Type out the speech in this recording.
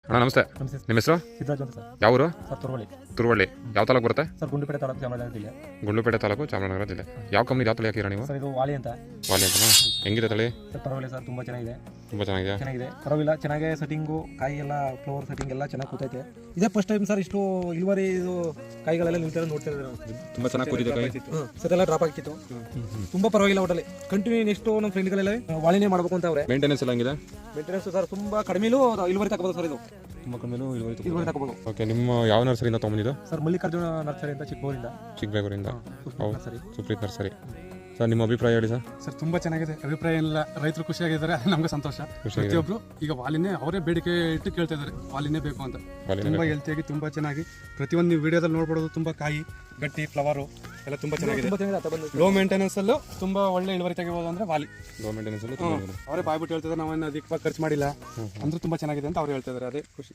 ಅಣ್ಣ ನಮಸ್ತೆ. ನಮಸ್ತೆ. ನಿಮ್ಮ ಹೆಸರು? ಸಿದ್ದರಾಜ್ ಅಂತ ಸರ್. ಯಾವ ಊರು? ಸರ್ ತುರುವಳ್ಳಿ. ತುರುವಳ್ಳಿ ಯಾವ ತಾಲೂಕು ಬರುತ್ತೆ? ಸರ್ ಗುಂಡ್ಲುಪೇಟೆ ತಾಲೂಕು ಚಾಮರಾಜನಗರ ಜಿಲ್ಲೆ. ಗುಂಡ್ಲುಪೇಟೆ ತಾಲೂಕು ಚಾಮರಾಜನಗರ ಜಿಲ್ಲೆ. ಯಾವ ಕಂಪ್ನಿ ಯಾವ ತಳಿ ಹಾಕಿರ ನೀವು? ಸರ್ ಇದು ವಾಲಿ ಅಂತ. ವಾಲಿ ಅಂತನಾ? ಹೆಂಗಿದೆ ತಳಿ? ಸರ್ ಪರವಾಗಿಲ್ಲ ಸರ್, ತುಂಬ ಚೆನ್ನಾಗಿದೆ. ತುಂಬ ಚೆನ್ನಾಗಿದೆ. ಪರವಾಗಿಲ್ಲ, ಚೆನ್ನಾಗೆ ಸೆಟ್ಟಿಂಗು, ಕಾಯಿ ಎಲ್ಲ ಫ್ಲವರ್ ಸೆಟ್ಟಿಂಗ್ ಎಲ್ಲ ಚೆನ್ನಾಗಿ ಕೂತೈತೆ. ಇದೇ ಫಸ್ಟ್ ಟೈಮ್ ಸರ್ ಇಷ್ಟು ಇಳುವರಿ ಇದು ಕಾಯಿಗಳೆಲ್ಲ ನಿಂತಿರೋ ನೋಡ್ತಾ ಇದ್ದಾರೆ. ತುಂಬ ಚೆನ್ನಾಗಿ ಕೂತಿದೆ ಕಾಯಿ. ಸರ್ ಎಲ್ಲ ಡ್ರಾಪ್ ಆಗ್ತಿತ್ತು. ತುಂಬ ಪರವಾಗಿಲ್ಲ ಒಟ್ಟಲ್ಲಿ ಕಂಟಿನ್ಯೂ. ನೆಕ್ಸ್ಟ್ ನಮ್ಮ ಫ್ರೆಂಡ್ಗಳೆಲ್ಲ ವಾಲಿನೇ ಮಾಡಬೇಕು ಅಂತ ಅವ್ರೆ. ಮೇಂಟೆನೆನ್ಸ್ ಎಲ್ಲ ಹೆಂಗಿದೆ? ಮೇಂಟೆನೆನ್ಸ್ ಸರ್ ತುಂಬ ಕಡಿಮೆಲೂ ಇಳುವರಿ ತಗೋಬೋದು ಸರ್. ಇದು ತುಂಬ ಕಡಿಮೆನೂ ಇಳುವರಿ ತಗೋಬೋದು. ಓಕೆ, ನಿಮ್ಮ ಯಾವ ನರ್ಸರಿಯಿಂದ ತೊಗೊಂಡಿದ್ದು? ಸರ್ ಮಲ್ಲಿಕಾರ್ಜುನ ನರ್ಸರಿ ಅಂತ ಚಿಕ್ಕಬೋರಿಂದ. ಚಿಕ್ಕಬೇಗೂರಿಂದ. ನರ್ಸರಿ. ಸುಪ್ರೀತ್ ನರ್ಸರಿ. ಸರ್ ನಿಮ್ಮ ಅಭಿಪ್ರಾಯ ಹೇಳಿ ಸರ್. ಸರ್ ತುಂಬ ಚೆನ್ನಾಗಿದೆ. ಅಭಿಪ್ರಾಯ ಇಲ್ಲ, ರೈತರು ಖುಷಿಯಾಗಿದ್ದಾರೆ, ನಮ್ಗೆ ಸಂತೋಷ. ಪ್ರತಿಯೊಬ್ರು ಈಗ ವಾಲಿನೇ ಅವರೇ ಬೇಡಿಕೆ ಇಟ್ಟು ಕೇಳ್ತಾ ಇದ್ದಾರೆ, ವಾಲಿನೇ ಬೇಕು ಅಂತ. ತುಂಬಾ ಹೆಲ್ತಿಯಾಗಿ ತುಂಬಾ ಚೆನ್ನಾಗಿ ಪ್ರತಿಯೊಂದು ನೀವು ವಿಡಿಯೋದಲ್ಲಿ ನೋಡ್ಬೋದು. ತುಂಬಾ ಕಾಯಿ ಗಟ್ಟಿ ಫ್ಲವರು ಎಲ್ಲ ತುಂಬಾ ಚೆನ್ನಾಗಿದೆ. ಲೋ ಮೇಂಟೆನೆನ್ಸ್ ಅಲ್ಲೂ ತುಂಬಾ ಒಳ್ಳೆ ಇಳುವರಿ ತೆಗಿಬೋದು ಅಂದ್ರೆ ವಾಲಿ. ಲೋ ಮೇಂಟೆನೆನ್ಸ್ ಅಲ್ಲಿ ಅವರೇ ಬಾಯ್ಬಿಟ್ಟು ಹೇಳ್ತಿದ್ದಾರೆ, ನಾವೇನು ಅಧಿಕವಾಗಿ ಖರ್ಚು ಮಾಡಿಲ್ಲ ಅಂದ್ರೆ ತುಂಬಾ ಚೆನ್ನಾಗಿದೆ ಅಂತ ಅವ್ರು ಹೇಳ್ತಾ ಇದ್ದಾರೆ. ಅದೇ ಖುಷಿ.